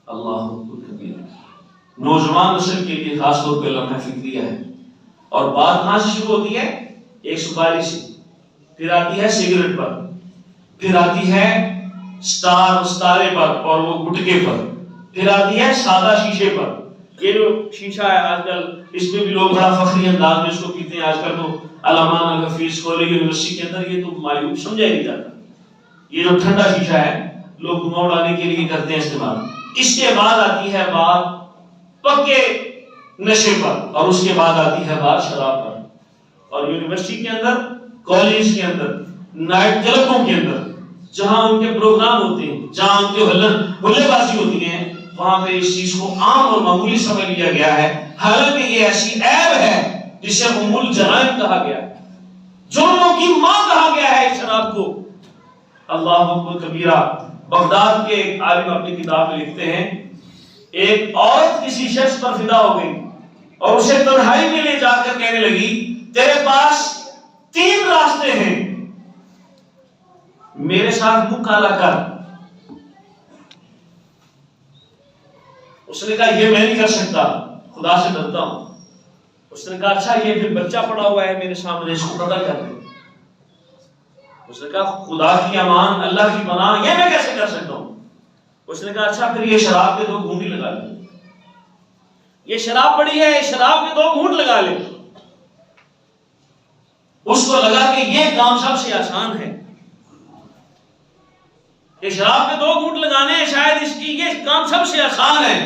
اللہ کبیر۔ نوجوان نسل کے لیے خاص طور پہ لمحہ فکریہ ہے، اور بات کہاں سے شروع ہوتی ہے؟ ایک سپاری سے، پھر آتی ہے سگریٹ پر، پھر آتی ہے ستارے پر اور وہ گٹکے پر، پھر آتی ہے سادہ شیشے پر۔ یہ جو شیشہ ہے آج کل، اس میں بھی لوگ بڑا فخری انداز میں اس کو پیتے ہیں۔ آج کل تو علامہ الحفیظ کالج یونیورسٹی کے اندر یہ تو معیوب سمجھا ہی نہیں جاتا۔ یہ جو ٹھنڈا شیشہ ہے لوگ دھواں اڑانے کے لیے کرتے ہیں استعمال۔ اس کے بعد آتی ہے بات پکے نشے پر، اور اس کے بعد آتی ہے بات شراب پر۔ اور یونیورسٹی کے اندر، کالج کے اندر، نائٹ کلبوں کے اندر جہاں ان کے پروگرام ہوتے ہیں، جہاں ان کے ہلے بازی ہوتی ہیں، وہاں پہ اس چیز کو عام اور معمولی سمجھ لیا گیا ہے، حالانکہ یہ ایسی عیب ہے جسے ام الجرائم کہا گیا ہے، جرموں کی ماں کہا گیا ہے اس شراب کو۔ اللہ اکبر کبیرہ۔ بغداد کے ایک عالم اپنی کتاب میں لکھتے ہیں، ایک عورت کسی شخص پر فدا ہو گئی اور اسے تنہائی میں لے جا کر کہنے لگی تیرے پاس 3 راستے ہیں، میرے ساتھ منہ کالا کر۔ اس نے کہا یہ میں نہیں کر سکتا، خدا سے ڈرتا ہوں۔ اس نے کہا اچھا یہ پھر بچہ پڑا ہوا ہے میرے سامنے، اس کو قتل کر دے۔ اس نے کہا خدا کی امان، اللہ کی پناہ، یہ میں کیسے کر سکتا ہوں؟ اس نے کہا اچھا پھر یہ شراب کے 2 گھونٹ ہی لگا لے، یہ شراب پڑی ہے، شراب کے 2 گھونٹ لگا لے۔ اس کو لگا کہ یہ کام سب سے آسان ہے، یہ شراب کے 2 گھونٹ لگانے ہیں، شاید اس کی یہ کام سب سے آسان ہے۔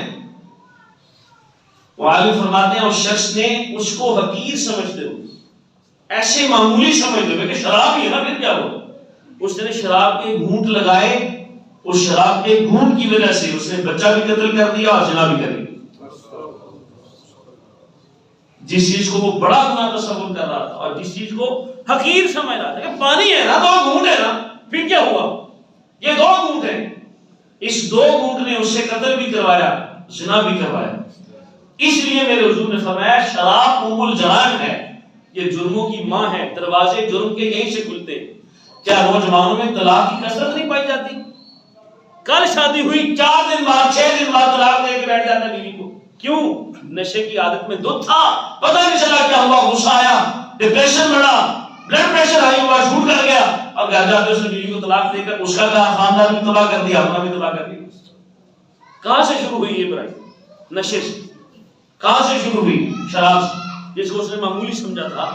وہ عالم فرماتے ہیں اس شخص نے اس کو حقیر سمجھتے ہوئے، ایسے معمولی سمجھتے ہوئے کہ شراب ہی ہے نا پھر کیا ہو، اس نے شراب کے گھونٹ لگائے، اس شراب کے گھونٹ کی وجہ سے اس نے بچہ بھی قتل کر دیا اور زنا بھی کر دیا۔ جس چیز کو وہ بڑا گناہ تصور کر رہا تھا اور جس چیز کو حقیر سمجھ رہا تھا کہ پانی ہے نا، 2 گھونٹ ہے نا، پھر کیا ہوا، یہ 2 گھونٹ ہیں۔ اس 2 گھونٹ نے اس سے قتل بھی کروایا، زنا بھی کروایا۔ اس لیے میرے حضور نے فرمایا شراب ام الجرائم ہے، یہ جرموں کی ماں ہے، دروازے جرم کے یہیں سے کھلتے۔ کیا نوجوانوں میں طلاق کی کثرت نہیں پائی جاتی؟ کل شادی ہوئی 4 دن بعد 6 دن بعد طلاق دے کے بیٹھ جاتا ہے بیوی کو، کیوں؟ نشے کی عادت میں دھت تھا، پتہ نہیں چلا کیا ہوا، غصہ آیا، ڈپریشن بڑھا، بلڈ پریشر ہائی ہوا، جھوٹ کر گیا، اور گھر جاتے اس نے بیوی کو طلاق دے کر اس کا خاندان بھی تباہ کر دیا، اپنا بھی تباہ کر دیا۔ کہاں سے شروع ہوئی یہ برائی؟ نشے سے۔ کہاں سے شروع ہوئی؟ شراب سے، جس کو اس نے معمولی سمجھا تھا۔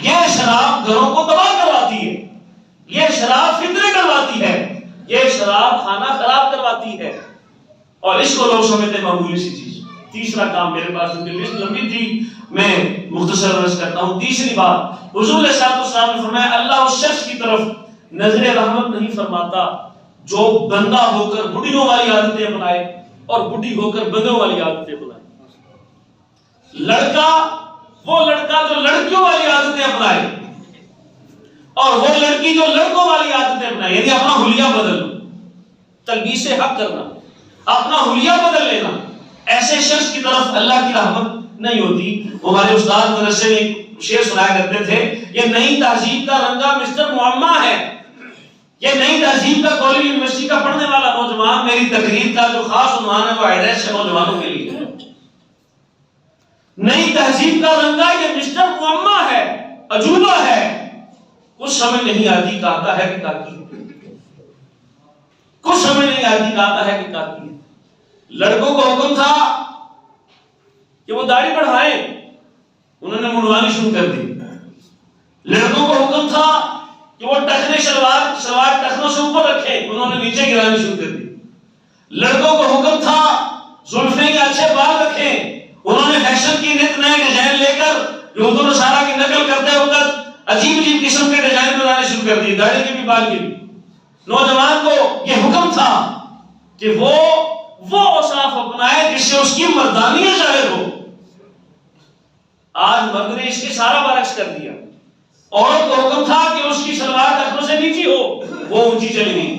یہ شراب گھروں کو تباہ کرواتی ہے، یہ شراب فتنے کرواتی ہے، یہ شراب کھانا خراب کرواتی ہے، اور اس کو لوگ سمجھتے ہیں معمولی سی چیز۔ تیسرا کام، میرے پاس کیونکہ لسٹ لمبی تھی میں مختصر عرض کرتا ہوں۔ تیسری بات، حضور صلی اللہ علیہ وسلم نے فرمایا اللہ اس شخص کی طرف نظر رحمت نہیں فرماتا جو بندہ ہو کر بڈھیوں والی عادتیں اپنائے اور بڈھی ہو کر بندوں والی عادتیں اپنائے۔ لڑکا وہ لڑکا جو لڑکیوں والی عادتیں اپنائے اور وہ لڑکی جو لڑکوں والی عادتیں اپنائے، یعنی اپنا حلیہ بدل لو، تلبیس حق کرنا، اپنا حلیہ بدل لینا، ایسے شخص کی طرف اللہ کی رحمت نہیں ہوتی۔ ہمارے استاد مدرسے میں ایک شعر سنایا کرتے تھے، یہ نئی تہذیب کا رنگا مسٹر معمہ ہے، یہ نئی تہذیب کا کالج یونیورسٹی کا پڑھنے والا نوجوان، میری تقریر کا جو خاص عنوان ہے وہ ایڈریس ہے نوجوانوں کے لیے۔ نئی تہذیب کا رنگا یہ مسٹر معمہ ہے، عجوبہ ہے، کچھ سمجھ نہیں آتی کہتا ہے کہ کاکی، کچھ سمجھ نہیں آتی کہتا ہے کہ کاکی۔ لڑکوں کو حکم تھا کہ وہ داڑھی بڑھائیں، انہوں نے منڈوانی شروع کر دی۔ لڑکوں کو حکم تھا کہ وہ ٹخنے شلوار ٹخنوں سے اوپر رکھیں، انہوں نے نیچے گرانی شروع کر دی۔ لڑکوں کو حکم تھا زلفیں کے اچھے بال رکھیں، انہوں نے فیشن کی نت نئے ڈیزائن لے کر یہود و نصارہ کی نقل کرتے وقت عجیب عجیب قسم کے ڈیزائن بنانے شروع کر دیے، داڑھی کے بھی بال کے بھی۔ نوجوان کو یہ حکم تھا کہ وہ اوصاف اپنائے جس سے اس کی مردانیت ظاہر ہو۔ آج مرد نے اس کے سارا برعکس کر دیا۔ عورت کو حکم تھا کہ اس کی شلوار ٹخنوں سے نیچی ہو، وہ اونچی چلی گئی۔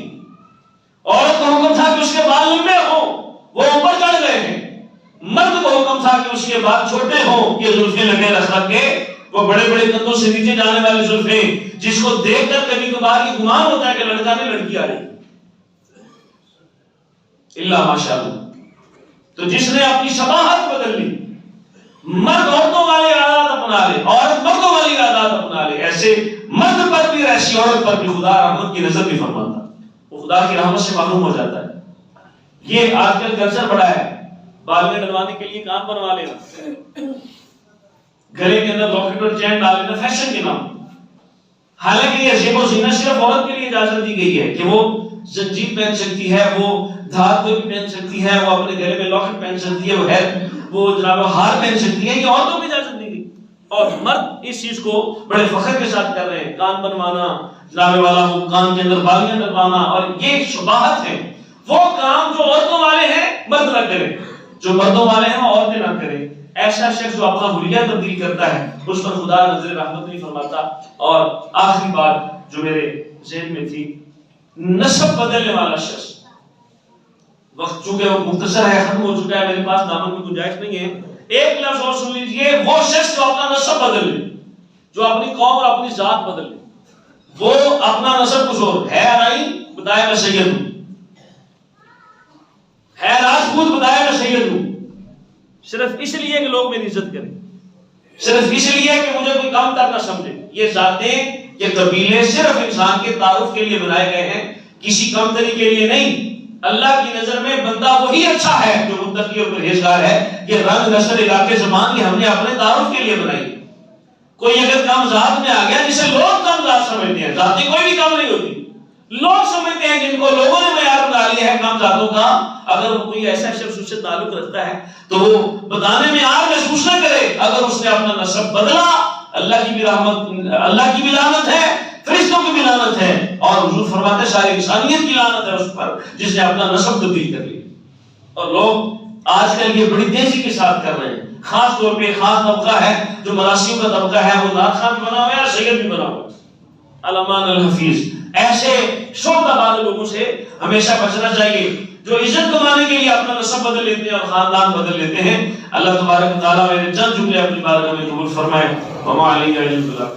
عورت کو حکم تھا کہ اس کے بال لمبے ہوں، وہ اوپر چڑھ گئے ہیں۔ مرد کو حکم تھا کہ اس کے بال چھوٹے ہوں، یہ زلفیں لگے رکھ کے، وہ بڑے بڑے کندھوں سے نیچے جانے والی زلفیں جس کو دیکھ کر کبھی کبھار یہ گمان ہوتا ہے کہ لڑکا نہیں لڑکی آ رہی، اللہ ماشاءاللہ۔ تو جس نے اپنی شباہت بدل لی، مرد عورتوں والے عادات اپنا لے، عورت مردوں والی عادات اپنا لے، ایسے مرد پر بھی ایسی عورت پر بھی خدا رحمت کی نظر بھی فرماتا، وہ خدا کی رحمت سے معلوم ہو جاتا ہے۔ یہ آج کل کلچر بڑا ہے، بال میں ڈلوانے کے لیے کان بنوا لینا، گلے کے اندر لاکٹ اور چین ڈال لینا فیشن کے نام۔ حالانکہ یہ زیب و زینت صرف عورت کے لیے اجازت دی گئی ہے کہ وہ زنجیر پہن سکتی ہے، وہ دھات کو بھی پہن سکتی ہے، وہ اپنے گلے میں لاکٹ پہن سکتی ہے، وہ جناب ہار پہن سکتی ہے، یہ عورتوں کو اجازت دی گئی۔ اور مرد اس چیز کو بڑے فخر کے ساتھ کر رہے ہیں، کان بنوانا، جناب والا وہ کان کے اندر بالیاں ڈلوانا، اور یہ شباہت ہے۔ وہ کام جو عورتوں والے ہیں مرد نہ کریں، جو مردوں والے ہیں وہ عورتیں نہ کریں۔ ایسا شخص جو اپنا حلیہ تبدیل کرتا ہے اس پر خدا نظر رحمت نہیں فرماتا۔ اور آخری بات جو میرے ذہن میں تھی، نسب بدلنے والا شخص، وقت چونکہ وہ مختصر ہے، ختم ہو چکا ہے، میرے پاس دامن میں گنجائش نہیں ہے، ایک لفظ اور سن لیجئے، وہ شخص جو اپنا نسب بدل لے، جو اپنی قوم اور اپنی ذات بدل لے، وہ اپنا نسب کچھ اور ہے، رائی بتایا میں سید ہوں، ہے راجپوت بتایا میں سید ہوں، صرف اس لیے کہ لوگ میری عزت کریں، صرف اس لیے کہ مجھے کوئی کم تر نہ سمجھے۔ یہ ذاتیں، یہ قبیلے صرف انسان کے تعارف کے لیے بنائے گئے ہیں، کسی کم تری کے لیے نہیں۔ اللہ کی نظر میں بندہ وہی اچھا ہے جو متقی اور پرہیزگار ہے۔ یہ رنگ، نسل، علاقے، زبان یہ ہم نے اپنے تعارف کے لیے بنائی۔ کوئی اگر کم ذات میں آ گیا جسے لوگ کم ذات سمجھتے ہیں، ذاتیں کوئی بھی کم نہیں ہوتی، لوگ سمجھتے ہیں جن کو لوگوں نے معیار بنا لیا ہے کم ذاتوں کا، اگر کوئی ایسا شخص اس سے تعلق رکھتا ہے تو وہ بتانے میں آر محسوس نہ کرے۔ اگر اس نے اپنا نسب بدلا، اللہ کی بھی رحمت، اللہ کی بھی لعنت ہے، فرشتوں کی بھی لعنت ہے، اور حضور فرماتے ہیں ساری انسانیت کی لعنت ہے اس پر جس نے اپنا نسب تبدیل کر لیا۔ اور لوگ آج کل یہ بڑی تیزی کے ساتھ کر رہے ہیں، خاص طور پہ خاص طبقہ ہے جو مراسیوں کا طبقہ ہے، وہ نعت خواں بھی بنا ہوا ہے اور سید بھی بنا ہوا ہے، علمان الحفیظ۔ ایسے شعبہ والے لوگوں سے ہمیشہ بچنا چاہیے جو عزت کمانے کے لیے اپنا نسب بدل لیتے ہیں اور خاندان بدل لیتے ہیں۔ اللہ تبارک و تعالیٰ میرے چند جملے اپنی بارگاہ میں قبول فرمائے۔ وما علیہ الا البلاغ۔